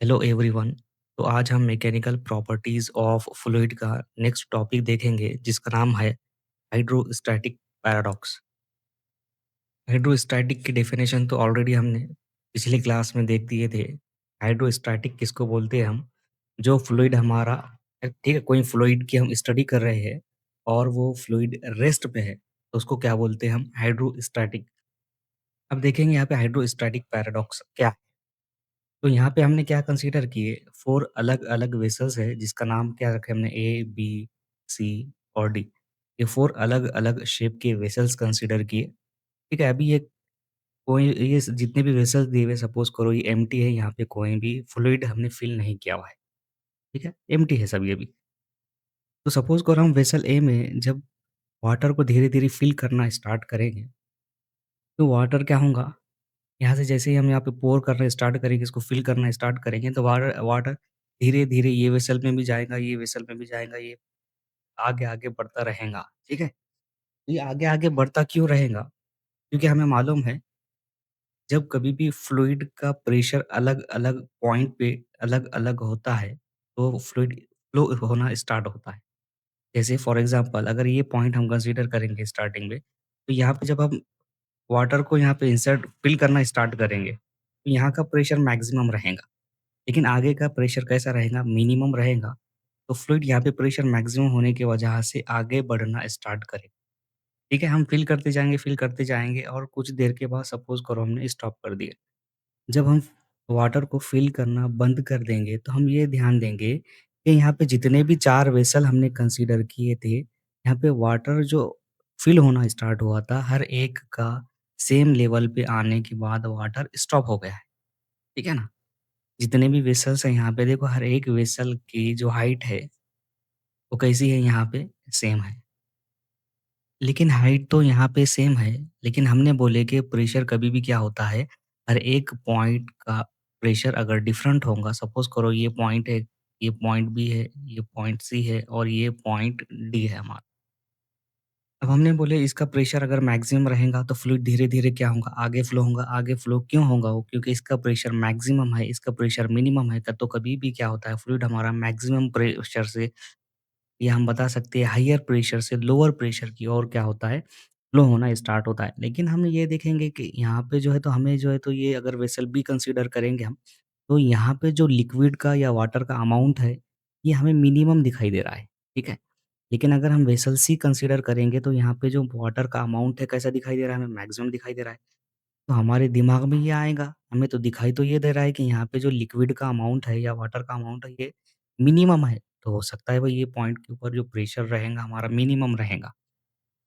Hello everyone. तो आज हम मैकेनिकल प्रॉपर्टीज ऑफ फ्लूइड का नेक्स्ट टॉपिक देखेंगे जिसका नाम है हाइड्रोस्टैटिक पैराडॉक्स। हाइड्रोस्टैटिक की डेफिनेशन तो ऑलरेडी हमने पिछली क्लास में देख दिए थे। हाइड्रोस्टैटिक किसको बोलते हैं हम? जो फ्लूइड हमारा ठीक है, कोई फ्लूइड की हम स्टडी कर रहे हैं और वो फ्लूइड रेस्ट पे है तो उसको क्या बोलते हैं हम? हाइड्रोस्टैटिक। अब देखेंगे यहाँ पे हाइड्रोस्टैटिक पैराडॉक्स क्या है। तो यहाँ पे हमने क्या कंसीडर किए, 4 अलग-अलग वेसल्स है जिसका नाम क्या रखा है हमने ए, बी, सी और डी। ये 4 अलग-अलग शेप के वेसल्स कंसीडर किए। ठीक है, अभी ये कोई ये जितने भी वेसल्स दिए हुए सपोज़ करो ये एम्प्टी है, यहाँ पे कोई भी फ्लूइड हमने फिल नहीं किया हुआ है। ठीक है? एम्प्टी है सब ये भी। तो सपोज़ करो हम वेसल ए में जब वाटर को धीरे-धीरे फिल करना स्टार्ट करेंगे, तो वाटर क्या होगा, यहाँ से जैसे ही हम यहाँ पे पोर करना स्टार्ट करेंगे, इसको फिल करना स्टार्ट करेंगे तो वाटर वाटर धीरे-धीरे ये वेसल में भी जाएगा, ये वेसल में भी जाएगा, ये आगे-आगे बढ़ता रहेगा, ठीक है? तो ये आगे-आगे बढ़ता क्यों रहेगा? क्योंकि हमें मालूम है जब कभी भी फ्लूइड का प्रेशर अलग-अलग पॉइंट पे अलग-अलग होता है, तो फ्लूइड फ्लो होना स्टार्ट होता है। जैसे फॉर एग्ज़ाम्पल अगर ये पॉइंट हम कंसीडर करेंगे स्टार्टिंग में, तो यहाँ पे जब हम वाटर को यहाँ पे इंसर्ट फिल करना स्टार्ट करेंगे, तो यहाँ का प्रेशर मैक्सिमम रहेगा। लेकिन आगे का प्रेशर कैसा रहेगा? मिनिमम रहेगा। तो फ्लूइड यहाँ पे प्रेशर मैक्सिमम होने की वजह से आगे बढ़ना स्टार्ट करेगा। ठीक है? हम फिल करते जाएँगे और कुछ देर के बाद सपोज़ करो हमने स्टॉप कर दिया। जब हम वाटर को फिल करना बंद कर देंगे, तो हम ये ध्यान देंगे कि यहाँ पे जितने भी 4 वेसल हमने कंसीडर किए थे, यहाँ पे वाटर जो फिल होना स्टार्ट हुआ था, हर एक का सेम लेवल पे आने के बाद वाटर स्टॉप हो गया है। ठीक है ना? जितने भी वेसल्स हैं यहाँ पे देखो हर एक वेसल की जो हाइट है, वो कैसी है यहाँ पे सेम है। लेकिन हाइट तो यहाँ पे सेम है, लेकिन हमने बोले कि प्रेशर कभी भी क्या होता है, हर एक पॉइंट का प्रेशर अगर डिफरेंट होगा, सपोज़ करो ये पॉइंट है, ये पॉइंट बी है, ये पॉइंट सी है और ये पॉइंट डी है हमारा। अब हमने बोले इसका प्रेशर अगर मैक्सिमम रहेगा तो फ्लूइड धीरे-धीरे क्या होगा, आगे फ्लो क्यों होगा वो? क्योंकि इसका प्रेशर मैक्सिमम है, इसका प्रेशर मिनिमम है, तो कभी भी क्या होता है फ्लूइड हमारा मैक्सिमम प्रेशर से या हम बता सकते हैं हाइयर प्रेशर से लोअर प्रेशर की ओर क्या होता है, फ्लो होना स्टार्ट होता है। लेकिन हम ये देखेंगे कि यहाँ पे जो है तो हमें जो है तो ये अगर वेसल बी कंसीडर करेंगे हम, तो यहाँ पे जो लिक्विड का या वाटर का अमाउंट है, ये हमें मिनिमम दिखाई दे रहा है, ठीक है? लेकिन अगर हम वेसल सी कंसीडर करेंगे तो यहाँ पे जो वाटर का अमाउंट है कैसा दिखाई दे रहा है? हमें मैक्सिमम दिखाई दे रहा है। तो हमारे दिमाग में ये आएगा, हमें तो दिखाई तो ये दे रहा है कि यहाँ पे जो लिक्विड का अमाउंट है या वाटर का अमाउंट है ये मिनिमम है। तो हो सकता है भाई ये पॉइंट के ऊपर जो प्रेशर रहेगा हमारा मिनिमम रहेगा।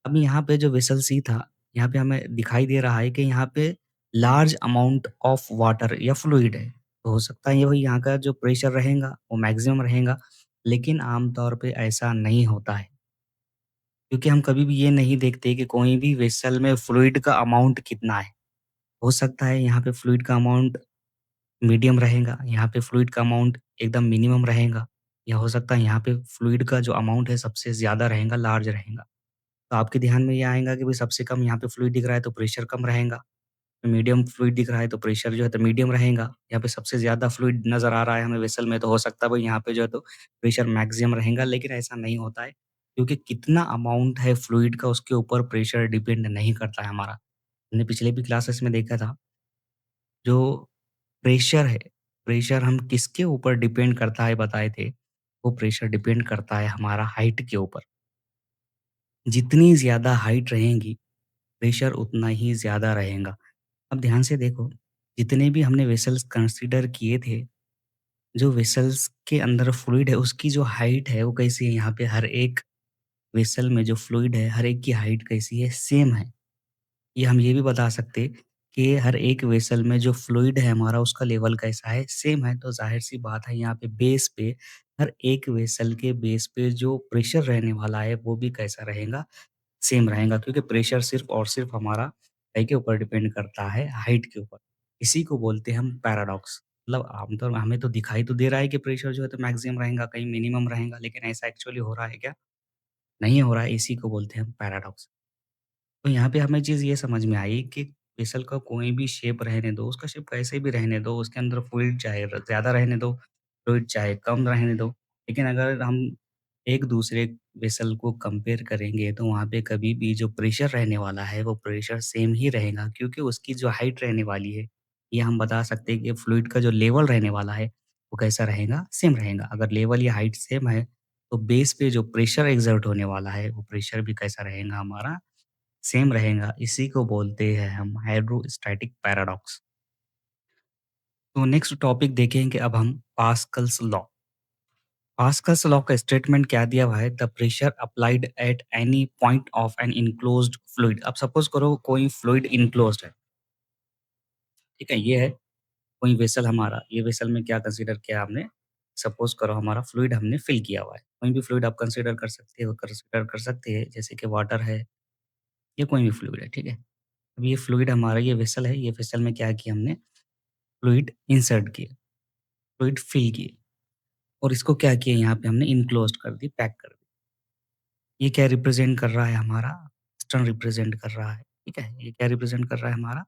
अब यहाँ पे जो वेसल सी था, यहाँ पे हमें दिखाई दे रहा है कि यहाँ पे लार्ज अमाउंट ऑफ वाटर या फ्लूइड है। तो हो सकता है ये भाई यहाँ का जो प्रेशर रहेगा वो मैक्सिमम रहेगा, लेकिन आम तौर पे ऐसा नहीं होता है। क्योंकि हम कभी भी ये नहीं देखते कि कोई भी वेसल में फ्लूइड का अमाउंट कितना है। हो सकता है यहाँ पे फ्लूइड का अमाउंट मीडियम रहेगा, यहाँ पे फ्लूइड का अमाउंट एकदम मिनिमम रहेगा, या हो सकता है यहाँ पे फ्लूइड का जो अमाउंट है सबसे ज़्यादा रहेगा, लार्ज रहेगा। तो आपके ध्यान में ये आएगा कि भाई सबसे कम यहाँ पे फ्लूइड दिख रहा है तो प्रेशर कम रहेगा, मीडियम फ्लूइड दिख रहा है तो प्रेशर जो है तो मीडियम रहेगा, यहाँ पे सबसे ज़्यादा फ्लूइड नज़र आ रहा है हमें वेसल में तो हो सकता है भाई यहाँ पे जो है तो प्रेशर मैक्सिमम रहेगा, लेकिन ऐसा नहीं होता है, क्योंकि कितना अमाउंट है फ्लूइड का उसके ऊपर प्रेशर डिपेंड नहीं करता है हमारा। हमने पिछले भी क्लासेस में देखा था, जो प्रेशर है, प्रेशर हम किसके ऊपर डिपेंड करता है बताए थे? वो प्रेशर डिपेंड करता है हमारा हाइट के ऊपर। जितनी ज़्यादा हाइट रहेगी, प्रेशर उतना ही ज़्यादा रहेगा। अब ध्यान से देखो, जितने भी हमने वेसल्स कंसीडर किए थे, जो वेसल्स के अंदर फ्लूइड है उसकी जो हाइट है वो कैसी है? यहाँ पे हर एक वेसल में जो फ्लूइड है, हर एक की हाइट कैसी है? सेम है। ये हम ये भी बता सकते कि हर एक वेसल में जो फ्लूइड है हमारा उसका लेवल कैसा है, सेम है। तो ज़ाहिर-सी बात है यहाँ पे बेस पे हर एक वेसल के बेस पे जो प्रेशर रहने वाला है वो भी कैसा रहेगा, सेम रहेगा, क्योंकि प्रेशर सिर्फ़ और सिर्फ़ हमारा क्या के ऊपर डिपेंड करता है, हाइट के ऊपर। इसी को बोलते हैं हम पैराडॉक्स। मतलब आमतौर में हमें तो दिखाई तो दे रहा है कि प्रेशर जो है तो मैक्सिमम रहेगा, कहीं मिनिमम रहेगा, लेकिन ऐसा एक्चुअली हो रहा है क्या? नहीं हो रहा है, इसी को बोलते हैं हम पैराडॉक्स। तो यहाँ पे हमें चीज़ ये समझ में आई कि वेसल का कोई भी शेप रहने दो, उसका शेप कैसे भी रहने दो, उसके अंदर फ्लूइड चाहे ज़्यादा रहने दो, फ्लूइड चाहे कम रहने दो। लेकिन अगर हम एक-दूसरे वेसल को कंपेयर करेंगे, तो वहाँ पे कभी भी जो प्रेशर रहने वाला है, वो प्रेशर सेम ही रहेगा क्योंकि उसकी जो हाइट रहने वाली है, ये हम बता सकते हैं कि फ्लूइड का जो लेवल रहने वाला है, वो कैसा रहेगा? सेम रहेगा। अगर लेवल या हाइट सेम है, तो बेस पे जो प्रेशर एक्सर्ट होने वाला है, वो प्रेशर भी कैसा रहेगा हमारा? सेम रहेगा। इसी को बोलते हैं हम हाइड्रोस्टैटिक पैराडॉक्स। तो नेक्स्ट टॉपिक देखेंगे अब हम पास्कल्स लॉ। पास्कल्स लॉ का स्टेटमेंट क्या दिया हुआ है? The pressure applied at any point of an enclosed fluid. अब सपोज करो कोई फ्लूइड इन्क्लोज्ड है, ठीक है? ये है कोई वेसल हमारा, ये वेसल में क्या कंसीडर किया हमने? सपोज करो हमारा फ्लूइड हमने फिल किया हुआ है। कोई भी फ्लूइड आप कंसीडर कर सकते हैं, जैसे कि वाटर है या कोई भी फ्लूइड है, ठीक है? अब ये फ्लूइड हमारा ये वेसल है, ये वेसल में क्या किया हमने? फ्लूइड इंसर्ट किए, फ्लूइड फिल किए और इसको क्या किया यहाँ पे हमने इनक्लोज़्ड कर दी, पैक कर दी। ये क्या रिप्रेज़ेंट कर रहा है हमारा? पिस्टन रिप्रेज़ेंट कर रहा है, ठीक है? ये क्या रिप्रेज़ेंट कर रहा है हमारा?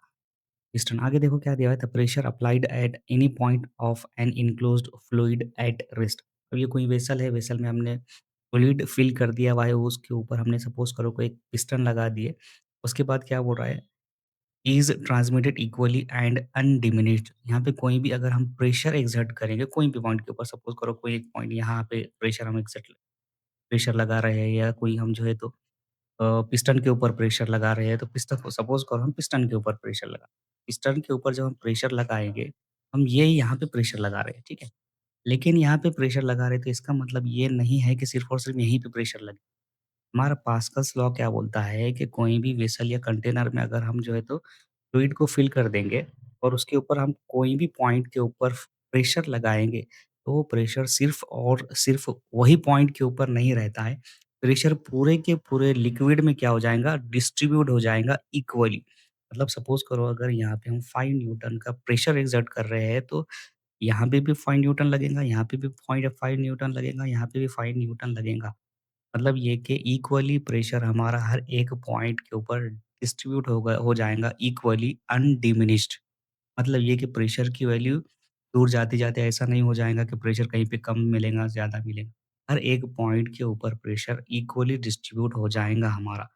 पिस्टन। आगे देखो क्या दिया हुआ है? The pressure applied at any point of an enclosed fluid at rest. अब ये कोई वेसल है, वेसल में हमने फ्लूइड फिल कर दिया हुआ है, उसके ऊपर हमने सपोज़ करो कोई एक पिस्टन लगा दिए। उसके बाद क्या बोल रहा है? Is transmitted equally and undiminished. यहाँ पे कोई भी अगर हम प्रेशर एक्सर्ट करेंगे कोई भी पॉइंट के ऊपर, सपोज़ करो कोई एक पॉइंट यहाँ पे प्रेशर हम एक्सर्ट प्रेशर लगा रहे हैं या कोई हम जो है तो पिस्टन के ऊपर प्रेशर लगा रहे हैं, तो पिस्टन को सपोज़ करो हम पिस्टन के ऊपर प्रेशर लगा पिस्टन के ऊपर जब हम प्रेशर लगाएँगे, हम ये यहाँ पे प्रेशर लगा रहे हैं, ठीक है? लेकिन यहाँ पे प्रेशर लगा रहे हैं तो इसका मतलब ये नहीं है कि सिर्फ़ और सिर्फ़ यहीं पे प्रेशर लगे। हमारा पास्कल्स लॉ क्या बोलता है कि कोई भी वेसल या कंटेनर में अगर हम जो है तो फ्लूइड को फिल कर देंगे और उसके ऊपर हम कोई भी पॉइंट के ऊपर प्रेशर लगाएँगे, तो वो प्रेशर सिर्फ़ और सिर्फ़ वही पॉइंट के ऊपर नहीं रहता है। प्रेशर पूरे के पूरे लिक्विड में क्या हो जाएगा, डिस्ट्रीब्यूट हो जाएगा इक्वली। मतलब सपोज़ करो अगर यहाँ पे हम 5 न्यूटन का प्रेशर एक्सर्ट कर रहे हैं, तो यहाँ पे भी 5 न्यूटन लगेगा, यहाँ पे भी पॉइंट 5 न्यूटन लगेगा, यहाँ पे भी 5 न्यूटन लगेगा। मतलब ये कि इक्वली प्रेशर हमारा हर एक पॉइंट के ऊपर डिस्ट्रीब्यूट हो जाएगा इक्वली अनडिमिनिश्ड। मतलब ये कि प्रेशर की वैल्यू दूर जाते-जाते ऐसा नहीं हो जाएगा कि प्रेशर कहीं पे कम मिलेगा, ज़्यादा मिलेगा। हर एक पॉइंट के ऊपर प्रेशर इक्वली डिस्ट्रीब्यूट हो जाएगा हमारा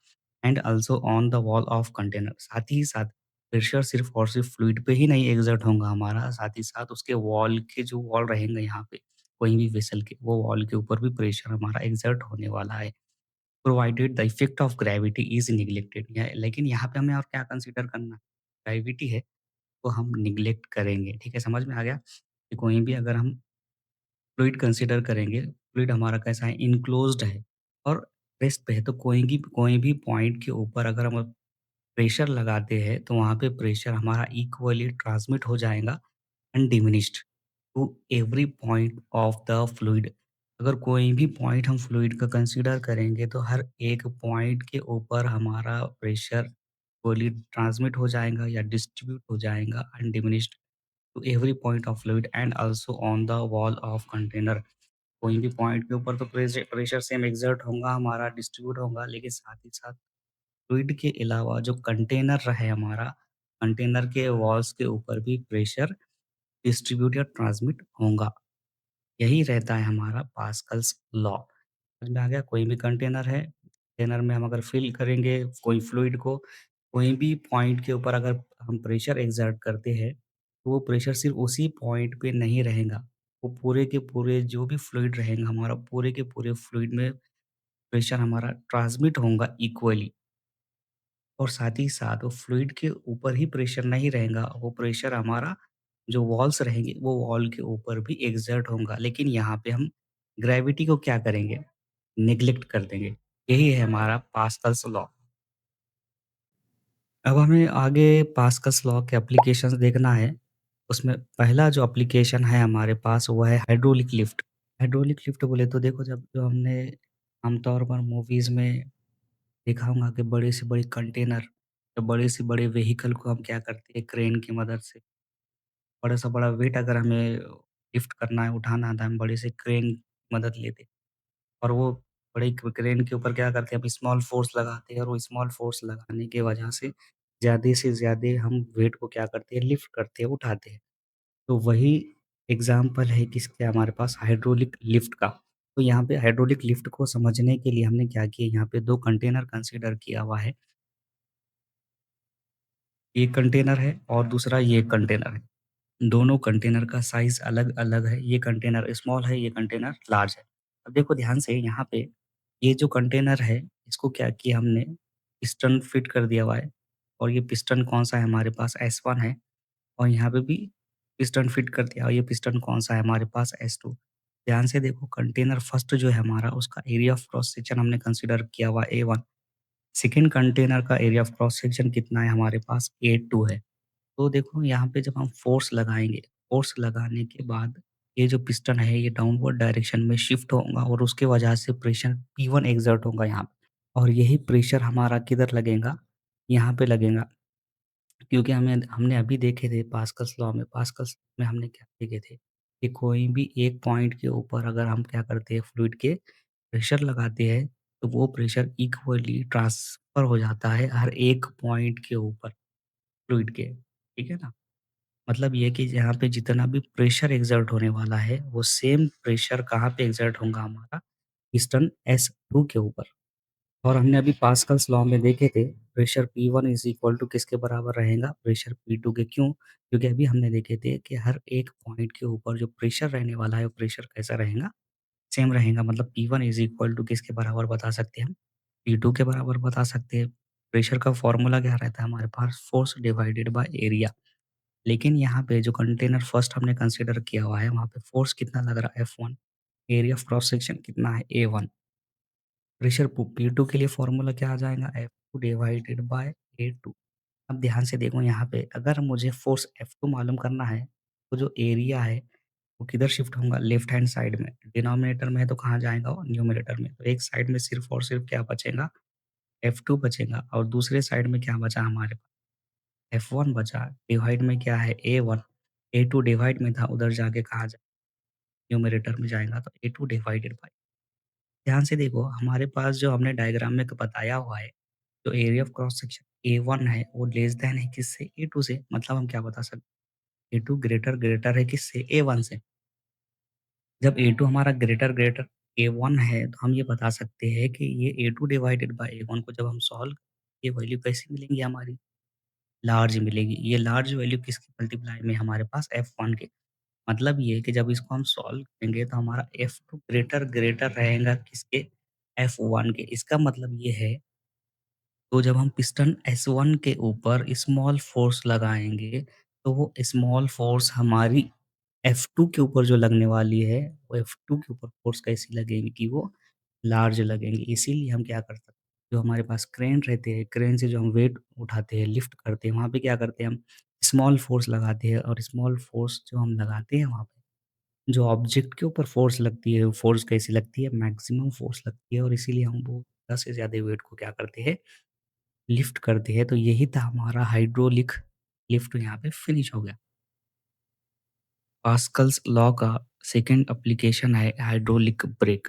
and also on the wall of container. साथ ही साथ प्रेशर सिर्फ़ और सिर्फ़ फ्लूइड पे ही नहीं एक्सर्ट होगा हमारा, साथ ही साथ उसके वॉल के जो वॉल रहेंगे यहाँ पे, कोई भी वेसल के, वो वॉल के ऊपर भी प्रेशर हमारा एक्सर्ट होने वाला है। Provided the effect of gravity is neglected. या लेकिन यहाँ पे हमें और क्या कंसीडर करना है? ग्रेविटी है, तो हम नेग्लेक्ट करेंगे, ठीक है? समझ में आ गया? कि कोई भी अगर हम फ्लूइड कंसीडर करेंगे, फ्लूइड हमारा कैसा है? इनक्लोज़्ड है और रेस्ट पे है, तो कोई भी पॉइंट के ऊपर अगर हम प्रेशर लगाते हैं, तो वहाँ पे प्रेशर हमारा इक्वली ट्रांसमिट हो जाएगा undiminished to every point of the fluid. अगर कोई भी पॉइंट हम फ्लूइड का कंसीडर करेंगे, तो हर एक पॉइंट के ऊपर हमारा प्रेशर इक्वली ट्रांसमिट हो जाएगा या डिस्ट्रीब्यूट हो जाएगा undiminished to every point of fluid and also on the wall of container. कोई भी पॉइंट के ऊपर तो प्रेशर सेम एक्सर्ट होगा हमारा, डिस्ट्रीब्यूट होगा, लेकिन साथ ही साथ फ्लूइड के अलावा जो कंटेनर रहे हमारा, कंटेनर के वॉल्स के ऊपर भी प्रेशर डिस्ट्रीब्यूट या ट्रांसमिट होगा। यही रहता है हमारा पास्कल्स लॉ। समझ में आ गया? कोई भी कंटेनर है, कंटेनर में हम अगर फिल करेंगे कोई फ्लूइड को, कोई भी पॉइंट के ऊपर अगर हम प्रेशर एक्सर्ट करते हैं, तो वो प्रेशर सिर्फ़ उसी पॉइंट पे नहीं रहेगा। वो पूरे के पूरे जो भी फ्लूइड रहेगा हमारा, पूरे के पूरे फ्लूइड में प्रेशर हमारा ट्रांसमिट होगा इक्वली। और साथ ही साथ वो फ्लूइड के ऊपर ही प्रेशर नहीं रहेगा, वो प्रेशर हमारा जो वॉल्स रहेंगे, वो वॉल के ऊपर भी एक्सर्ट होगा। लेकिन यहाँ पे हम ग्रेविटी को क्या करेंगे? नेग्लेक्ट कर देंगे। यही है हमारा पास्कल्स लॉ। अब हमें आगे पास्कल्स लॉ के एप्लीकेशंस देखना है। उसमें पहला जो एप्लीकेशन है हमारे पास वो है हाइड्रोलिक लिफ्ट। हाइड्रोलिक लिफ्ट बोले तो देखो जब जो हमने आमतौर पर मूवीज़ में देखा होगा कि बड़े से बड़े कंटेनर या बड़े से बड़े व्हीकल को हम क्या करते हैं क्रेन की मदद से बड़ा सा बड़ा वेट अगर हमें लिफ्ट करना है, उठाना है, तो हम बड़े से क्रेन की मदद लेते हैं और वो बड़े क्रेन के ऊपर क्या करते हैं हम स्मॉल फोर्स लगाते हैं और वो स्मॉल फोर्स लगाने की वजह से ज़्यादा से ज़्यादा हम वेट को क्या करते हैं, लिफ्ट करते हैं, उठाते हैं। तो वही एग्ज़ाम्पल है किसके हमारे पास हाइड्रोलिक लिफ्ट का। तो यहाँ पे हाइड्रोलिक लिफ्ट को समझने के लिए हमने क्या किया, यहाँ पे 2 कंटेनर कंसीडर किया हुआ है। एक कंटेनर है और दूसरा ये कंटेनर है। दोनों कंटेनर का साइज़ अलग-अलग है। ये कंटेनर स्मॉल है, ये कंटेनर लार्ज है। अब देखो ध्यान से यहाँ पे ये जो कंटेनर है, इसको क्या किया हमने, पिस्टन फिट कर दिया हुआ है और ये पिस्टन कौन-सा है हमारे पास, S1 है। और यहाँ पे भी पिस्टन फिट कर दिया और ये पिस्टन कौन-सा है हमारे पास, S2। ध्यान से देखो कंटेनर फर्स्ट जो है हमारा, उसका एरिया ऑफ क्रॉस सेक्शन हमने कंसीडर किया हुआ A1। सेकंड कंटेनर का एरिया ऑफ क्रॉस सेक्शन कितना है हमारे पास, A2 है। तो देखो यहाँ पे जब हम फ़ोर्स लगाएँगे, फ़ोर्स लगाने के बाद ये जो पिस्टन है ये डाउनवर्ड डायरेक्शन में शिफ्ट होगा और उसके वजह से प्रेशर P1 एक्सर्ट होगा यहाँ पे। और यही प्रेशर हमारा किधर लगेगा, यहाँ पे लगेगा। क्योंकि हमें हमने अभी देखे थे पास्कल्स लॉ में, पास्कल्स में हमने क्या देखे थे कि कोई भी एक पॉइंट के ऊपर अगर हम क्या करते हैं, फ्लूइड के प्रेशर लगाते हैं, तो वो प्रेशर इक्वली ट्रांसफ़र हो जाता है हर एक पॉइंट के ऊपर फ्लूइड के, ठीक है ना? मतलब ये कि जहाँ पे जितना भी प्रेशर एक्सर्ट होने वाला है, वो सेम प्रेशर कहाँ पे एक्सर्ट होगा हमारा, पिस्टन S2 के ऊपर। और हमने अभी पास्कल्स लॉ में देखे थे, pressure P1 is equal to किसके बराबर रहेगा, प्रेशर P2 के। क्यों? क्योंकि अभी हमने देखे थे कि हर एक पॉइंट के ऊपर जो प्रेशर रहने वाला है, वो प्रेशर कैसा रहेगा, सेम रहेगा। मतलब P1 इज़ इक्वल टू किसके बराबर बता सकते हैं हम, P2 के बराबर बता सकते हैं। प्रेशर का फ़ॉर्मूला क्या रहता है हमारे पास, फ़ोर्स डिवाइडेड बाय एरिया। लेकिन यहाँ पे जो कंटेनर फर्स्ट हमने कंसीडर किया हुआ है, वहाँ पे फ़ोर्स कितना लग रहा है, F1। Area of cross section कितना है, A1। प्रेशर P2 के लिए फ़ॉर्मूला क्या आ जाएगा, F2 डिवाइडेड बाय A2। अब ध्यान से देखो यहाँ पे, अगर मुझे फ़ोर्स F2 मालूम करना है, तो जो एरिया है वो किधर शिफ्ट होगा, लेफ्ट हैंड साइड में। डिनोमिनेटर में है तो कहाँ जाएगा वो, न्यूमरेटर में। तो एक साइड में सिर्फ़ और सिर्फ़ क्या बचेगा, F2 बचेगा और दूसरे साइड में क्या बचा हमारे पास, F1 बचा। डिवाइड में क्या है, A1। A2 डिवाइड में था, उधर जाके कहाँ जाए, न्यूमरेटर में जाएगा, तो A2 डिवाइडेड बाय। ध्यान से देखो हमारे पास जो हमने डायग्राम में बताया हुआ है, जो area of cross section A1 है, वो लेस देन है किससे, A2 से। मतलब हम क्या बता सकते हैं, A2 ग्रेटर ग्रेटर है किससे, A1 से। जब A2 हमारा ग्रेटर ग्रेटर A1 है, तो हम ये बता सकते हैं कि ये A2 डिवाइडेड बाय A1 को जब हम सॉल्व, ये वैल्यू कैसी मिलेंगी हमारी, लार्ज मिलेगी। ये लार्ज वैल्यू किसकी मल्टीप्लाई में, हमारे पास F1 के। मतलब ये है कि जब इसको हम सॉल्व करेंगे तो हमारा F2 ग्रेटर ग्रेटर रहेगा किसके, F1 के। इसका मतलब ये है, तो जब हम पिस्टन S1 के ऊपर स्मॉल फ़ोर्स लगाएँगे, तो वो स्मॉल फ़ोर्स हमारी F2 के ऊपर जो लगने वाली है, वो F2 के ऊपर फ़ोर्स कैसी लगेगी कि वो लार्ज लगेंगी। इसीलिए हम क्या कर सकते हैं, जो हमारे पास क्रेन रहते हैं, क्रेन से जो हम वेट उठाते हैं, लिफ्ट करते हैं, वहाँ पे क्या करते हैं हम, स्मॉल फ़ोर्स लगाते हैं और स्मॉल फ़ोर्स जो हम लगाते हैं वहाँ पे, जो ऑब्जेक्ट के ऊपर फ़ोर्स लगती है, वो फ़ोर्स कैसी लगती है, मैक्सिमम फ़ोर्स लगती है और इसीलिए हम वो ज़्यादा से ज़्यादा वेट को क्या करते हैं, लिफ्ट करते हैं। तो यही था हमारा हाइड्रोलिक लिफ्ट, यहाँ पे फिनिश हो गया। पास्कल्स लॉ का सेकंड एप्लीकेशन है हाइड्रोलिक ब्रेक।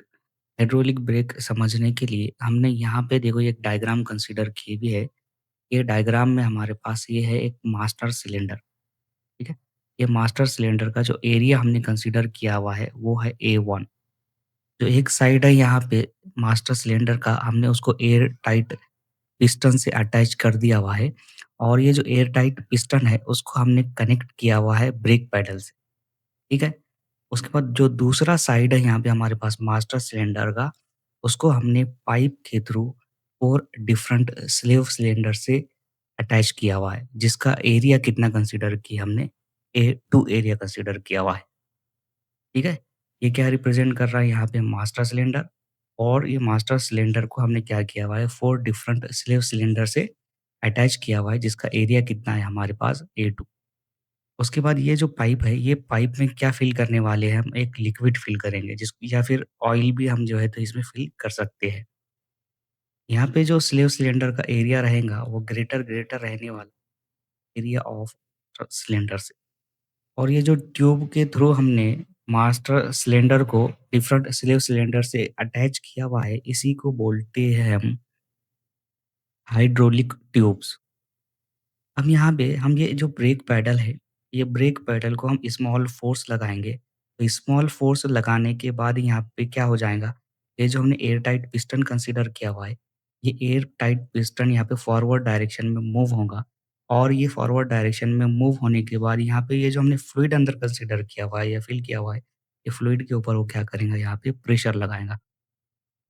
हाइड्रोलिक ब्रेक समझने के लिए हमने यहाँ पे देखो एक डायग्राम कंसीडर की भी है। ये डायग्राम में हमारे पास ये है एक मास्टर सिलेंडर, ठीक है? ये मास्टर सिलेंडर का जो एरिया हमने कंसीडर किया हुआ है वो है A1। जो एक साइड है यहाँ पे मास्टर सिलेंडर का, हमने उसको एयर टाइट पिस्टन से अटैच कर दिया हुआ है और ये जो एयर टाइट पिस्टन है उसको हमने कनेक्ट किया हुआ है ब्रेक पैडल से, ठीक है? उसके बाद जो दूसरा साइड है यहाँ पे हमारे पास मास्टर सिलेंडर का, उसको हमने पाइप के थ्रू 4 डिफरेंट स्लेव सिलेंडर से अटैच किया हुआ है, जिसका एरिया कितना कंसीडर किया हमने, A2 एरिया कंसीडर किया हुआ है, ठीक है? ये क्या रिप्रेज़ेंट कर रहा है यहाँ पे, मास्टर सिलेंडर। और ये मास्टर सिलेंडर को हमने क्या किया हुआ है, 4 डिफरेंट स्लेव सिलेंडर से अटैच किया हुआ है, जिसका एरिया कितना है हमारे पास, A2। उसके बाद ये जो पाइप है, ये पाइप में क्या फ़िल करने वाले हैं हम, एक लिक्विड फ़िल करेंगे जिस, या फिर ऑयल भी हम जो है तो इसमें फ़िल कर सकते हैं। यहाँ पे जो स्लेव सिलेंडर का एरिया रहेगा वो ग्रेटर ग्रेटर रहने वाला एरिया ऑफ सिलेंडर से। और ये जो ट्यूब के थ्रू हमने मास्टर सिलेंडर को डिफरेंट स्लेव सिलेंडर से अटैच किया हुआ है, इसी को बोलते हैं हम हाइड्रोलिक ट्यूब्स। अब यहाँ पे हम ये जो ब्रेक पैडल है, ये ब्रेक पैडल को हम स्मॉल फ़ोर्स लगाएँगे। तो स्मॉल फ़ोर्स लगाने के बाद यहाँ पे क्या हो जाएगा, ये जो हमने एयर टाइट पिस्टन कंसीडर किया हुआ है, ये एयर टाइट पिस्टन यहाँ पे फॉरवर्ड डायरेक्शन में मूव होगा और ये फॉरवर्ड डायरेक्शन में मूव होने के बाद यहाँ पे ये जो हमने फ्लूइड अंदर कंसीडर किया हुआ है या फ़िल किया हुआ है, ये फ्लूइड के ऊपर वो क्या करेगा, यहाँ पे प्रेशर लगाएगा।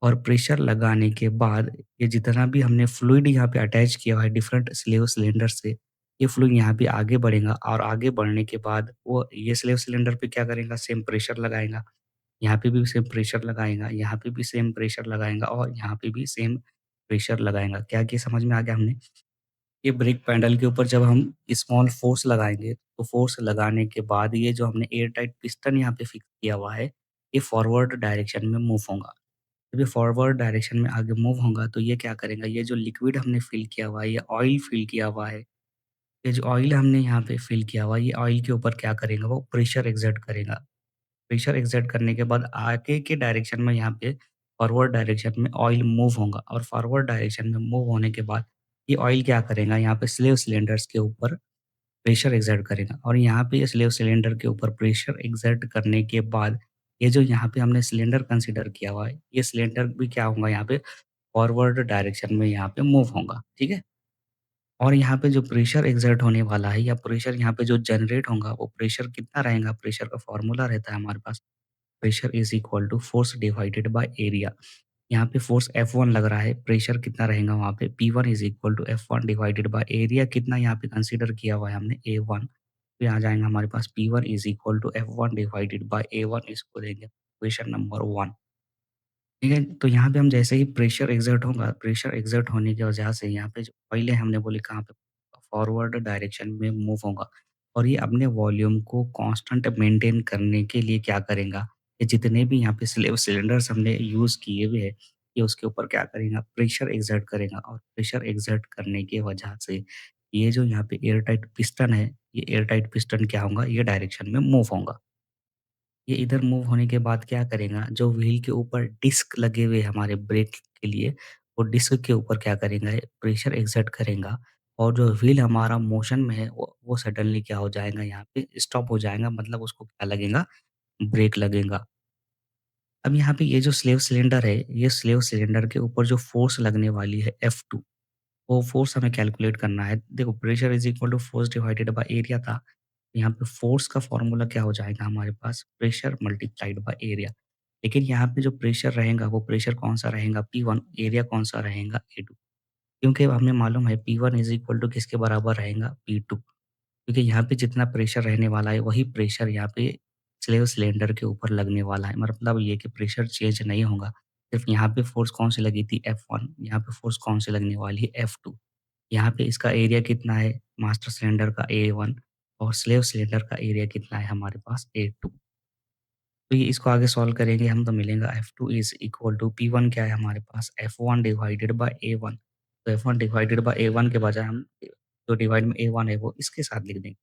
और प्रेशर लगाने के बाद ये जितना भी हमने फ्लूइड यहाँ पे अटैच किया हुआ है डिफरेंट स्लेव सिलेंडर से, ये फ्लूइड यहाँ पे आगे बढ़ेगा और आगे बढ़ने के बाद वो ये स्लेव सिलेंडर पे क्या करेगा, सेम प्रेशर लगाएगा। यहाँ पे भी सेम प्रेशर लगाएगा, यहाँ पे भी सेम प्रेशर लगाएगा और यहाँ पे भी सेम प्रेशर लगाएगा। क्या ये समझ में आ गया हमने? ये ब्रेक पैडल के ऊपर जब हम स्मॉल फोर्स लगाएँगे, तो फोर्स लगाने के बाद ये जो हमने एयर टाइट पिस्टन यहाँ पे फिक्स किया हुआ है, ये फॉरवर्ड डायरेक्शन में मूव होगा। जब ये फॉरवर्ड डायरेक्शन में आगे मूव होगा तो ये क्या करेगा, ये जो लिक्विड हमने फिल किया हुआ है, ये ऑयल फिल किया हुआ है। ये जो ऑयल हमने यहाँ पे फिल किया हुआ है, ये ऑयल के ऊपर क्या करेगा, वो प्रेशर एक्सर्ट करेगा। प्रेशर एक्सर्ट करने के बाद आगे के डायरेक्शन में यहाँ पे फॉरवर्ड डायरेक्शन में ऑयल मूव होगा और फॉरवर्ड डायरेक्शन में मूव होने के बाद ये ऑयल क्या करेगा, यहाँ पे स्लेव सिलेंडर्स के ऊपर प्रेशर एक्सर्ट करेगा और यहाँ पे ये स्लेव सिलेंडर के ऊपर प्रेशर एक्सर्ट करने के बाद ये जो यहाँ पे हमने सिलेंडर कंसीडर किया हुआ है, ये सिलेंडर भी क्या होगा, यहाँ पे फॉरवर्ड डायरेक्शन में यहाँ पे मूव होगा, ठीक है? और यहाँ पे जो प्रेशर एक्सर्ट होने वाला है या प्रेशर यहाँ पे जो जनरेट होगा, वो प्रेशर कितना रहेगा? प्रेशर का फ़ॉर्मूला रहता है हमारे पास, pressure is equal to force divided by area. यहाँ पे फ़ोर्स F1 लग रहा है, प्रेशर कितना रहेगा वहाँ पे? P1 is equal to F1 divided by area कितना यहाँ पे कंसीडर किया हुआ है हमने A1। तो यहाँ जाएगा हमारे पास P1 is equal to F1 divided by A1 इसको देंगे इक्वेशन नंबर 1। ठीक है? तो यहाँ पे हम जैसे ही प्रेशर एक्सर्ट होगा, प्रेशर एक्सर्ट होने की वजह से यहाँ पे जो ऑयल है हमने बोले कहाँ पे फॉरवर्ड डायरेक्शन में मूव होगा और ये अपने वॉल्यूम को कांस्टेंट मेंटेन करने के लिए क्या करेगा, ये जितने भी यहाँ पे सिलेंडर्स हमने यूज़ किए हुए हैं, ये उसके ऊपर क्या करेगा, प्रेशर एक्सर्ट करेगा और प्रेशर एक्सर्ट करने की वजह से ये जो यहाँ पे एयर टाइट पिस्टन है, ये एयर टाइट पिस्टन क्या होगा, ये डायरेक्शन में मूव होगा। ये इधर मूव होने के बाद क्या करेगा, जो व्हील के ऊपर डिस्क लगे हुए हमारे ब्रेक के लिए, वो डिस्क के ऊपर क्या करेगा, ये प्रेशर एक्सर्ट करेगा और जो व्हील हमारा मोशन में है, वो सडनली क्या हो जाएगा, यहाँ पे स्टॉप हो जाएगा मतलब उसको क्या लगेगा, ब्रेक लगेगा। अब यहाँ पे ये जो स्लेव सिलेंडर है, ये स्लेव सिलेंडर के ऊपर जो फ़ोर्स लगने वाली है F2, वो फ़ोर्स हमें कैलकुलेट करना है। देखो pressure is equal to force divided by area था। यहाँ पे फ़ोर्स का फ़ॉर्मूला क्या हो जाएगा हमारे पास, प्रेशर मल्टीप्लाइड बाय एरिया। लेकिन यहाँ पे जो प्रेशर रहेगा, वो प्रेशर कौन-सा रहेगा, P1, एरिया कौन-सा रहेगा, A2। क्योंकि हमें मालूम है P1 इज़ इक्वल टू किसके बराबर रहेगा, P2। क्योंकि यहाँ पे जितना प्रेशर रहने वाला है, वही प्रेशर यहाँ पे स्लेव सिलेंडर के ऊपर लगने वाला है। मतलब ये कि प्रेशर चेंज नहीं होगा। सिर्फ़ यहाँ पे फ़ोर्स कौन-सी लगी थी, F1, यहाँ पे फ़ोर्स कौन-सी लगने वाली है, F2। यहाँ पे इसका एरिया कितना है, मास्टर सिलेंडर का A1 और स्लेव सिलेंडर का एरिया कितना है हमारे पास, A2। तो ये इसको आगे सॉल्व करेंगे हम तो मिलेगा F2 is equal to P1 क्या है हमारे पास, F1 डिवाइडेड बाय A1। तो F1 डिवाइडेड बाय A1 के बजाय हम जो डिवाइड में A1 है, वो इसके साथ लिख देंगे।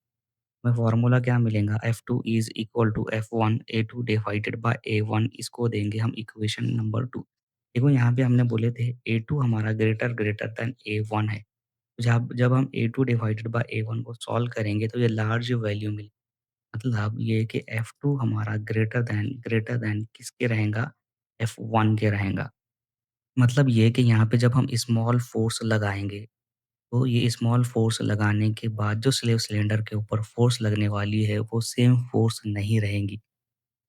हमें फ़ॉर्मूला क्या मिलेगा, F2 is equal to F1 A2 divided by A1 इसको देंगे हम इक्वेशन नंबर 2। देखो यहाँ पे हमने बोले थे A2 हमारा ग्रेटर देन A1 है। जब जब हम A2 डिवाइडेड बाय A1 को सॉल्व करेंगे तो ये लार्ज वैल्यू मिली। मतलब ये कि F2 हमारा ग्रेटर देन किसके रहेगा, F1 के रहेगा। मतलब ये कि यहाँ पे जब हम स्मॉल फ़ोर्स लगाएँगे, तो ये स्मॉल फ़ोर्स लगाने के बाद जो स्लेव सिलेंडर के ऊपर फ़ोर्स लगने वाली है, वो सेम फ़ोर्स नहीं रहेंगी।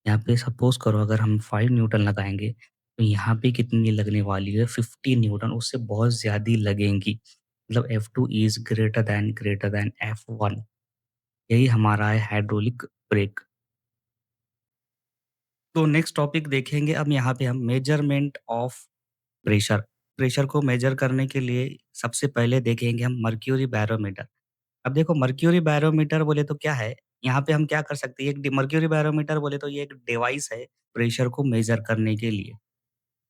यहाँ पे सपोज़ करो अगर हम 5 न्यूटन लगाएँगे, तो यहाँ पे कितनी लगने वाली है, 50 न्यूटन, उससे बहुत ज़्यादा लगेंगी। मतलब F2 is greater than F1। यही हमारा है हाइड्रोलिक ब्रेक। तो नेक्स्ट टॉपिक देखेंगे अब यहाँ पे हम मेजरमेंट ऑफ प्रेशर। प्रेशर को मेजर करने के लिए सबसे पहले देखेंगे हम मर्क्यूरी बैरोमीटर। अब देखो मर्क्यूरी बैरोमीटर बोले तो क्या है? यहाँ पे हम क्या कर सकते हैं, एक मर्क्यूरी बैरोमीटर बोले तो ये एक डिवाइस है प्रेशर को मेजर करने के लिए।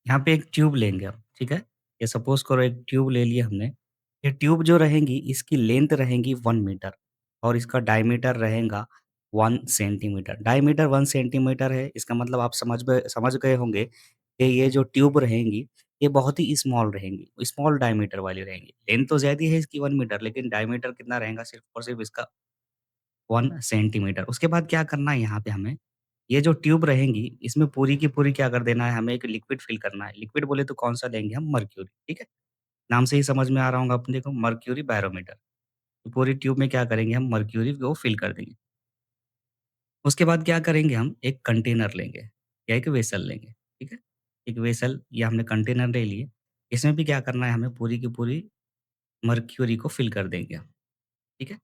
यहाँ पे एक ट्यूब लेंगे हम, ठीक है? ये सपोज़ करो एक ट्यूब ले लिया हमने। ये ट्यूब जो रहेंगी इसकी लेंथ रहेंगी 1 मीटर और इसका डायमीटर रहेगा 1 सेंटीमीटर। डायमीटर 1 सेंटीमीटर है, इसका मतलब आप समझ गए होंगे कि ये जो ट्यूब रहेंगी ये बहुत ही स्मॉल रहेंगी, स्मॉल डायमीटर वाली रहेंगी। लेंथ तो ज़्यादा है इसकी 1 मीटर लेकिन डायमीटर कितना रहेगा सिर्फ़ और सिर्फ़ इसका 1 सेंटीमीटर। उसके बाद क्या करना है यहाँ पे हमें, ये जो ट्यूब रहेंगी इसमें पूरी की पूरी क्या कर देना है हमें एक लिक्विड फ़िल करना है। लिक्विड बोले तो कौन-सा लेंगे हम मर्क्यूरी, ठीक है? नाम से ही समझ में आ रहा होगा अपने को मर्क्यूरी बैरोमीटर। तो पूरी ट्यूब में क्या करेंगे हम मर्क्यूरी को फ़िल कर देंगे। उसके बाद क्या करेंगे हम एक कंटेनर लेंगे या एक वेसल लेंगे, ठीक है? एक वेसल या हमने कंटेनर ले लिए, इसमें भी क्या करना है हमें पूरी की पूरी मर्क्यूरी को फ़िल कर देंगे हम, ठीक है?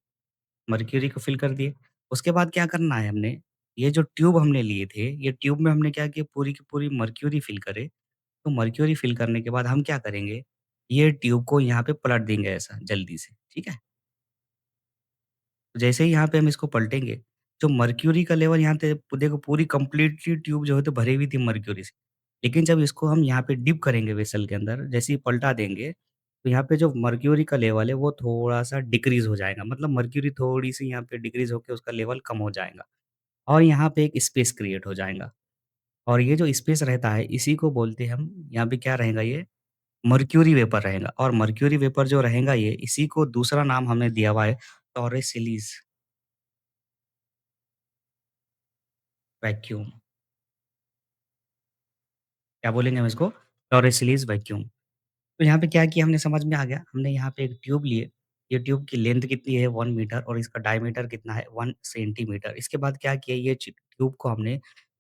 मर्क्यूरी को फ़िल कर दिए, उसके बाद क्या करना है हमने, ये जो ट्यूब हमने लिए थे, ये ट्यूब में हमने क्या किया पूरी की पूरी मर्क्यूरी फ़िल करे, तो मर्क्यूरी फ़िल करने के बाद हम क्या करेंगे, ये ट्यूब को यहाँ पे पलट देंगे ऐसा जल्दी से, ठीक है? जैसे ही यहाँ पे हम इसको पलटेंगे, जो मर्क्यूरी का लेवल यहाँ पे देखो पूरी कंप्लीटली ट्यूब जो है तो भरी हुई थी मर्क्यूरी से। लेकिन जब इसको हम यहाँ पे डिप करेंगे वेसल के अंदर, जैसे ही पलटा देंगे, तो यहाँ पे जो मर्क्यूरी का लेवल है वो थोड़ा-सा डिक्रीज़ हो जाएगा। मतलब मर्क्यूरी थोड़ी-सी यहाँ पे डिक्रीज़ होके उसका लेवल कम हो जाएगा और यहाँ पे एक स्पेस क्रिएट हो जाएगा। और ये जो स्पेस रहता है इसी को बोलते हैं हम यहाँ पे क्या रहेगा ये मर्क्यूरी वेपर रहेगा और मर्क्यूरी वेपर जो रहेगा ये इसी को दूसरा नाम हमने दिया हुआ है टॉरेसिलीज़ वैक्यूम। क्या बोलेंगे हम इसको? टॉरेसिलीज़ वैक्यूम। तो यहाँ पे क्या किया हमने समझ में आ गया, हमने यहाँ पे एक ट्यूब लिए, ये ट्यूब की लेंथ कितनी है 1 मीटर और इसका डायमीटर कितना है 1 सेंटीमीटर। इसके बाद क्या किया ये ट्यूब को हमने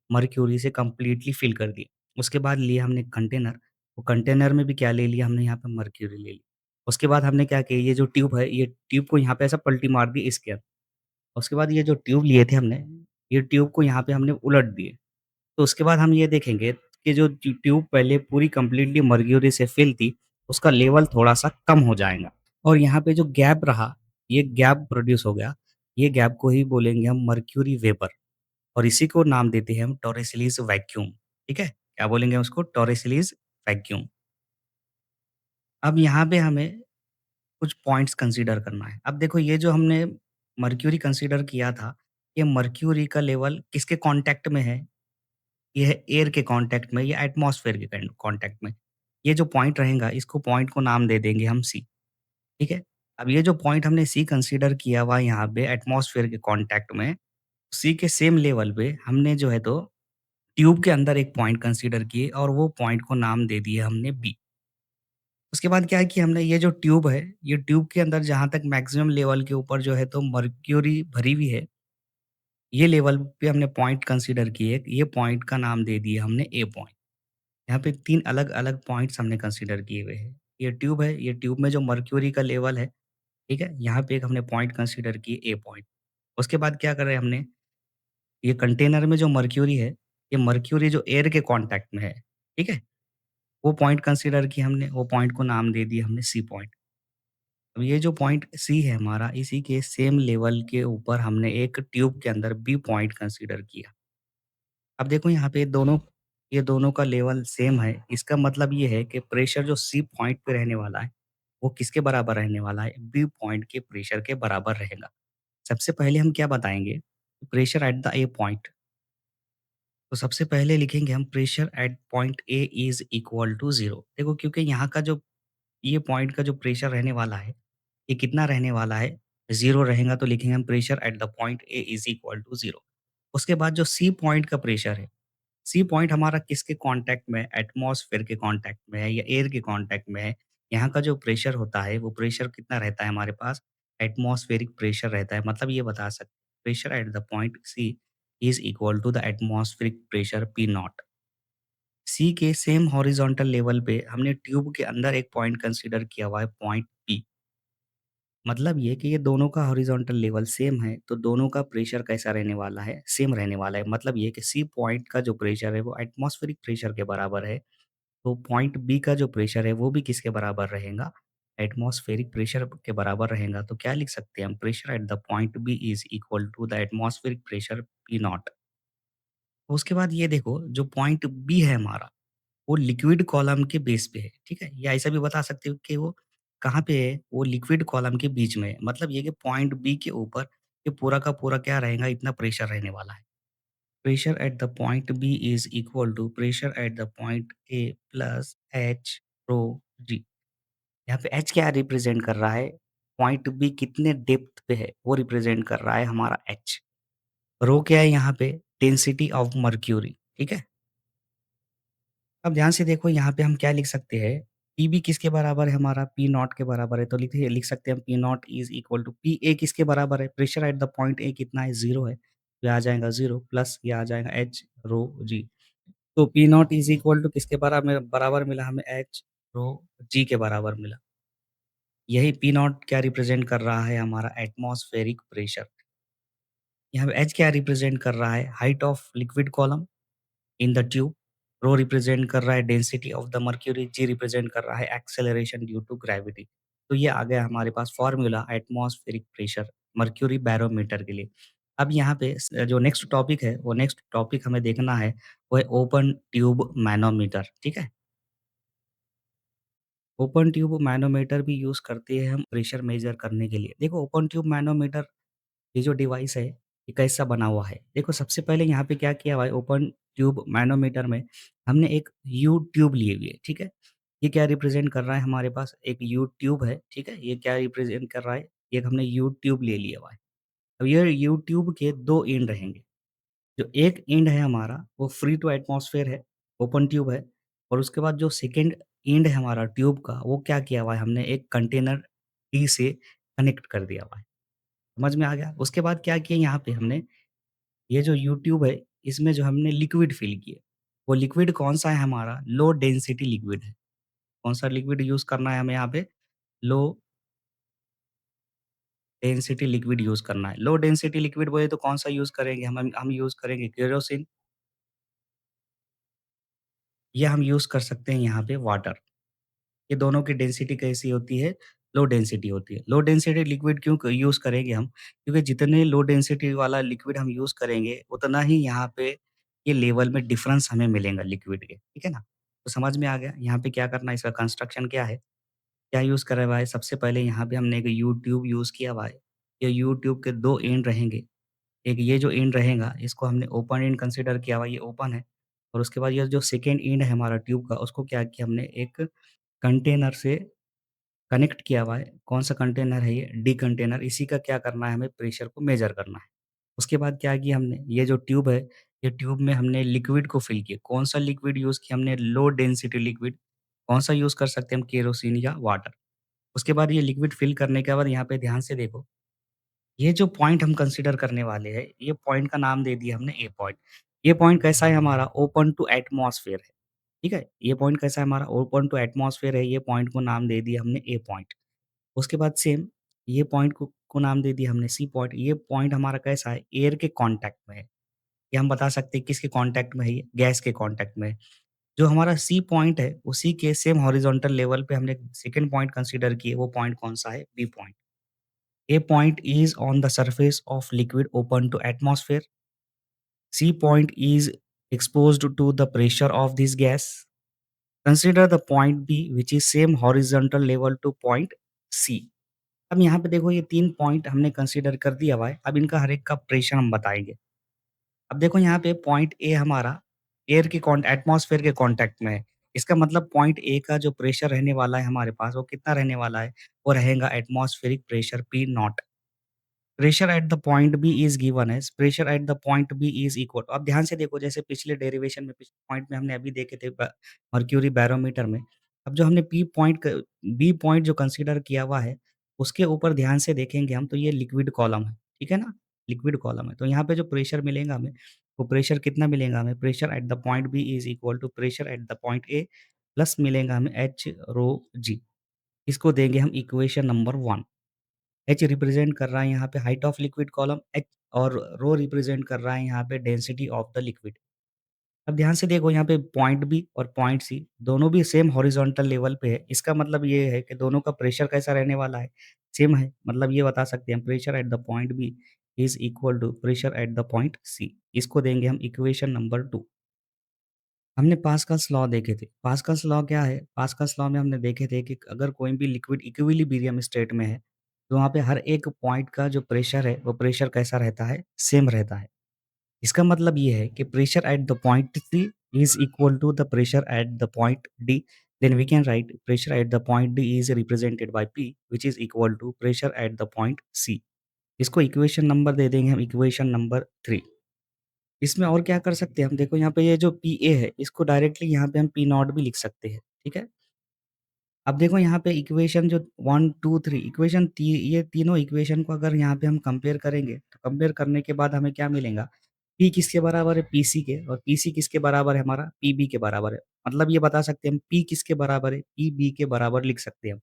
मर्क्यूरी से कंप्लीटली फिल कर दिया। उसके बाद लिया हमने कंटेनर, वो कंटेनर में भी क्या ले लिया हमने यहाँ पे मर्क्यूरी ले ली। उसके बाद हमने क्या किया ये जो ट्यूब है, ये ट्यूब को यहाँ पे ऐसा पलटी मार दी इसके अंदर। उसके बाद ये जो ट्यूब लिए थे हमने, ये ट्यूब को यहाँ पे हमने उलट दिए। तो उसके बाद हम ये देखेंगे कि जो ट्यूब पहले पूरी कंप्लीटली मर्क्यूरी से फिल थी, उसका लेवल थोड़ा-सा कम हो जाएगा और यहाँ पे जो गैप रहा, ये गैप प्रोड्यूस हो गया। ये गैप को ही बोलेंगे हम मर्क्यूरी वेपर और इसी को नाम देते हैं हम टॉरेसिलीज़ वैक्यूम, ठीक है? क्या बोलेंगे उसको? टॉरेसिलीज़ वैक्यूम। अब यहाँ पे हमें कुछ पॉइंट्स कंसीडर करना है। अब देखो ये जो हमने मर्क्यूरी कंसीडर किया था, ये मर्क्यूरी का लेवल किसके कॉन्टैक्ट में है? ये है एयर के कॉन्टैक्ट में या एटमॉस्फेयर के कॉन्टैक्ट में। ये जो पॉइंट रहेगा इसको पॉइंट को नाम दे देंगे हम सी, ठीक है? अब ये जो पॉइंट हमने सी कंसीडर किया हुआ यहाँ पे एटमॉस्फेयर के कॉन्टैक्ट में, सी के सेम लेवल पे हमने जो है तो ट्यूब के अंदर एक पॉइंट कंसीडर किए और वो पॉइंट को नाम दे दिया हमने बी। उसके बाद क्या है कि हमने ये जो ट्यूब है, ये ट्यूब के अंदर जहाँ तक मैक्सिमम लेवल के ऊपर जो है तो मर्क्यूरी भरी हुई है, ये लेवल पे हमने पॉइंट कंसीडर किए, ये पॉइंट का नाम दे दिया हमने ए पॉइंट। यहाँ पे 3 अलग-अलग पॉइंट्स हमने कंसीडर किए हुए हैं। ये ट्यूब है, ये ट्यूब में जो मर्क्यूरी का लेवल है, ठीक है? यहाँ पे एक हमने पॉइंट कंसीडर किए ए पॉइंट। उसके बाद क्या कर रहे हैं हमने, ये कंटेनर में जो मर्क्यूरी है, ये मर्क्यूरी जो एयर के कॉन्टैक्ट में है, ठीक है? वो पॉइंट कंसीडर किया हमने, वो पॉइंट को नाम दे दिया हमने सी पॉइंट। अब ये जो पॉइंट सी है हमारा, इसी के सेम लेवल के ऊपर हमने एक ट्यूब के अंदर बी पॉइंट कंसीडर किया। अब देखो यहाँ पे ये दोनों का लेवल सेम है। इसका मतलब ये है कि प्रेशर जो सी पॉइंट पे रहने वाला है, वो किसके बराबर रहने वाला है? बी पॉइंट के प्रेशर के बराबर रहेगा। सबसे पहले हम क्या बताएँगे? Pressure at the A point. तो सबसे पहले लिखेंगे हम pressure at point A is equal to 0। देखो क्योंकि यहाँ का जो ये पॉइंट का जो प्रेशर रहने वाला है, ये कितना रहने वाला है? 0 रहेगा तो लिखेंगे हम pressure at the point A is equal to 0। उसके बाद जो सी पॉइंट का प्रेशर है, सी पॉइंट हमारा किसके कांटेक्ट में है? एटमॉस्फेयर के कांटेक्ट में है या एयर के कांटेक्ट में है। यहाँ का जो प्रेशर होता है, वो प्रेशर कितना रहता है हमारे पास? एटमॉस्फेरिक प्रेशर रहता है। मतलब ये बता सकते हैं pressure at the point C is equal to the atmospheric pressure P nought. C के सेम हॉरिजॉन्टल लेवल पे हमने ट्यूब के अंदर एक पॉइंट कंसीडर किया हुआ है पॉइंट पी। मतलब ये कि ये दोनों का हॉरिजॉन्टल लेवल सेम है, तो दोनों का प्रेशर कैसा रहने वाला है? सेम रहने वाला है। मतलब ये कि सी पॉइंट का जो प्रेशर है वो एटमॉस्फेरिक प्रेशर के बराबर है, तो पॉइंट बी का जो प्रेशर है वो भी किसके बराबर रहेगा? एटमॉस्फेरिक प्रेशर के बराबर रहेगा। तो क्या लिख सकते हैं हम? Pressure at the point B is equal to the atmospheric pressure P naught. उसके बाद ये देखो जो पॉइंट बी है हमारा, वो लिक्विड कॉलम के बेस पे है, ठीक है? या ऐसा भी बता सकते हो कि वो कहाँ पे है? वो लिक्विड कॉलम के बीच में है। मतलब ये कि पॉइंट बी के ऊपर ये पूरा का पूरा क्या रहेगा? इतना प्रेशर रहने वाला है। Pressure at the point B is equal to pressure at the point A plus H rho G. यहाँ पे एच क्या रिप्रेजेंट कर रहा है? पॉइंट बी कितने डेप्थ पे है वो रिप्रेजेंट कर रहा है हमारा एच। रो क्या है यहाँ पे? डेंसिटी ऑफ मर्क्यूरी, ठीक है। अब ध्यान से देखो यहाँ पे हम क्या लिख सकते हैं, पीबी किसके बराबर है हमारा? पी नॉट के बराबर है, तो लिख सकते हैं हम P naught is equal to P A किसके बराबर है? Pressure at the point A कितना है? 0 है। तो ये आ जाएगा 0 प्लस ये आ जाएगा एच रो जी। तो P naught is equal to किसके बराबर मिला हमें? एच रो जी के बराबर मिला। यही पी नॉट क्या रिप्रेजेंट कर रहा है? हमारा एटमॉस्फेरिक प्रेशर। यहाँ पे एच क्या रिप्रेजेंट कर रहा है? Height of liquid column in the tube. Rho represent कर रहा है density of the mercury. G represent कर रहा है एक्सेलरेशन ड्यू टू ग्रेविटी। तो ये आ गया हमारे पास formula atmospheric pressure mercury barometer के लिए। अब यहाँ पे जो नेक्स्ट टॉपिक है, वो नेक्स्ट टॉपिक हमें देखना है, वो है ओपन ट्यूब मैनोमीटर, ठीक है। ओपन ट्यूब मैनोमीटर भी यूज करते हैं हम प्रेशर मेजर करने के लिए। देखो ओपन ट्यूब मैनोमीटर, ये जो डिवाइस है, ये कैसा बना हुआ है? देखो सबसे पहले यहाँ पे क्या किया हुआ है, ओपन ट्यूब मैनोमीटर में हमने एक यू ट्यूब लिए हुई है, ठीक है? ये क्या रिप्रेज़ेंट कर रहा है हमारे पास? एक यू ट्यूब है, ठीक है? ये क्या रिप्रेज़ेंट कर रहा है? एक हमने यू ट्यूब ले लिया हुआ है। अब ये यू ट्यूब के 2 एंड रहेंगे। जो एक एंड है हमारा, वो फ्री टू एटमॉस्फेयर है, ओपन ट्यूब है, और उसके बाद जो सेकंड एंड है हमारा ट्यूब का, वो क्या किया हुआ है हमने? एक कंटेनर टी से कनेक्ट कर दिया हुआ है। समझ में आ गया? उसके बाद क्या किया यहाँ पे हमने, ये जो यूट्यूब है, इसमें जो हमने लिक्विड फ़िल किए, वो लिक्विड कौन-सा है हमारा? लो डेंसिटी लिक्विड है। कौन-सा लिक्विड यूज़ करना है हमें यहाँ पे? लो डेंसिटी लिक्विड यूज़ करना है। लो डेंसिटी लिक्विड बोले तो कौन-सा यूज़ करेंगे? हम यूज़ करेंगे केरोसिन, या हम यूज़ कर सकते हैं यहाँ पे वाटर। ये दोनों की डेंसिटी कैसी होती है? लो डेंसिटी होती है। लो डेंसिटी लिक्विड क्यों यूज़ करेंगे हम? क्योंकि जितने लो डेंसिटी वाला लिक्विड हम यूज़ करेंगे, उतना ही यहाँ पे ये लेवल में डिफरेंस हमें मिलेगा लिक्विड के, ठीक है ना? तो समझ में आ गया, यहाँ पे क्या करना है, इसका कंस्ट्रक्शन क्या है? क्या यूज़ करा हुआ है? सबसे पहले यहाँ पे हमने एक यू ट्यूब यूज़ किया हुआ है। ये यू ट्यूब के 2 एंड रहेंगे। एक ये जो एंड रहेगा, इसको हमने ओपन एंड कंसीडर किया हुआ है, ये ओपन है। और उसके बाद ये जो सेकंड एंड है हमारा ट्यूब का, उसको क्या किया हमने, एक कंटेनर से कनेक्ट किया हुआ है। कौन-सा कंटेनर है ये? D container. इसी का क्या करना है, हमें प्रेशर को मेज़र करना है। उसके बाद क्या किया हमने, ये जो ट्यूब है, ये ट्यूब में हमने लिक्विड को फ़िल किया। कौन-सा लिक्विड यूज़ किया हमने? Low density liquid. कौन-सा यूज़ कर सकते हैं हम? केरोसिन या वाटर। उसके बाद ये लिक्विड फ़िल करने के बाद यहाँ पे ध्यान से देखो, ये जो पॉइंट हम कंसीडर करने वाले हैं, ये पॉइंट का नाम दे दिया हमने ए पॉइंट। ये पॉइंट कैसा है हमारा? ओपन टू एटमॉस्फेयर है, ठीक है? ये पॉइंट कैसा है हमारा? ओपन टू एटमॉस्फेयर है। ये पॉइंट को नाम दे दिया हमने ए पॉइंट। उसके बाद सेम ये पॉइंट को नाम दे दिया हमने सी पॉइंट। ये पॉइंट हमारा कैसा है? एयर के कॉन्टैक्ट में है। ये हम बता सकते हैं किसके कॉन्टैक्ट में है ये? गैस के कॉन्टैक्ट में है। जो हमारा सी पॉइंट है, उसी के सेम हॉरिज़ॉन्टल लेवल पे हमने सेकंड पॉइंट कंसीडर किए, वो पॉइंट कौन-सा है? B point. A point is on the surface of liquid open to atmosphere. C point is exposed to the pressure of this gas. Consider the point B which is same horizontal level to point C. अब यहाँ पे देखो ये 3 point हमने consider कर दिया हुआ है। अब इनका हर एक का प्रेशर हम बताएँगे। अब देखो यहाँ पे पॉइंट ए हमारा एयर के कॉन एटमॉस्फेयर के कॉन्टैक्ट में है। इसका मतलब पॉइंट ए का जो प्रेशर रहने वाला है हमारे पास, वो कितना रहने वाला है? वो रहेगा atmospheric pressure P naught. Pressure at the point B is given as pressure at the point B is equal. अब ध्यान से देखो, जैसे पिछले डेरिवेशन में, पिछले पॉइंट में हमने अभी देखे थे मर्क्यूरी बैरोमीटर में। अब जो हमने बी पॉइंट जो कंसीडर किया हुआ है, उसके ऊपर ध्यान से देखेंगे हम, तो ये लिक्विड कॉलम है, ठीक है ना? लिक्विड कॉलम है, तो यहाँ पे जो प्रेशर मिलेगा हमें, वो प्रेशर कितना मिलेगा हमें? Pressure at the point B is equal to pressure at the point A plus मिलेगा हमें एच रो जी। इसको देंगे हम इक्वेशन नंबर 1। एच रिप्रेजेंट कर रहा है यहाँ पे height of liquid column H, और रो रिप्रेजेंट कर रहा है यहाँ पे डेंसिटी ऑफ द लिक्विड। अब ध्यान से देखो, यहाँ पे पॉइंट बी और पॉइंट सी दोनों भी सेम हॉरिजॉन्टल लेवल पे है। इसका मतलब ये है कि दोनों का प्रेशर कैसा रहने वाला है? सेम है। मतलब ये बता सकते हैं pressure at the point B is equal to pressure at the point C. इसको देंगे हम इक्वेशन नंबर 2। हमने पास्कल्स लॉ देखे थे। पास्कल्स लॉ क्या है? पास्कल्स लॉ में हमने देखे थे कि अगर कोई भी लिक्विड इक्विलिब्रियम स्टेट में है, तो वहाँ पे हर एक पॉइंट का जो प्रेशर है, वो प्रेशर कैसा रहता है? सेम रहता है। इसका मतलब ये है कि pressure at the point C is equal to the pressure at the point D, then we can write pressure at the point D is represented by P which is equal to pressure at the point C. इसको equation number दे देंगे हम, equation number 3। इसमें और क्या कर सकते हैं हम, देखो यहाँ पे ये जो पी ए है इसको डायरेक्टली यहाँ पे हम पी नॉट भी लिख सकते हैं, ठीक है। अब देखो यहाँ पे इक्वेशन जो 1, 2, 3 इक्वेशन ये तीनों इक्वेशन को अगर यहाँ पे हम कंपेयर करेंगे, तो कंपेयर करने के बाद हमें क्या मिलेगा? P किसके बराबर है? PC के, और PC किसके बराबर है हमारा? PB के बराबर है। मतलब ये बता सकते हैं हम P किसके बराबर है? PB के बराबर लिख सकते हैं हम।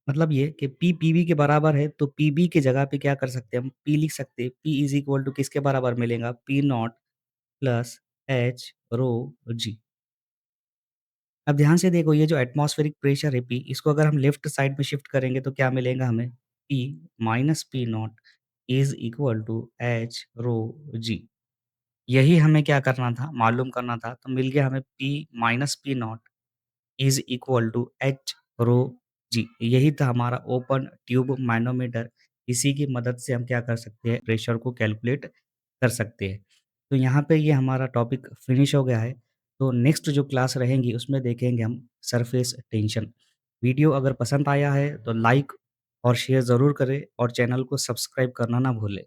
मतलब ये कि P PB के बराबर है तो PB की जगह पे क्या कर सकते हैं हम? P लिख सकते हैं। P इज़ इक्वल टू किसके बराबर मिलेगा? P naught plus H rho G। अब ध्यान से देखो ये जो एटमॉस्फेरिक प्रेशर है P, इसको अगर हम लेफ्ट साइड में शिफ्ट करेंगे तो क्या मिलेगा हमें? P minus P not is equal to H rho G। यही हमें क्या करना था? मालूम करना था, तो मिल गया हमें P minus P not is equal to H rho G। यही था हमारा ओपन ट्यूब मैनोमीटर। इसी की मदद से हम क्या कर सकते हैं? प्रेशर को कैलकुलेट कर सकते हैं। तो यहाँ पे ये हमारा टॉपिक फिनिश हो गया है। तो नेक्स्ट जो क्लास रहेंगी उसमें देखेंगे हम सरफेस टेंशन। वीडियो अगर पसंद आया है तो लाइक और शेयर ज़रूर करें और चैनल को सब्सक्राइब करना ना भूलें।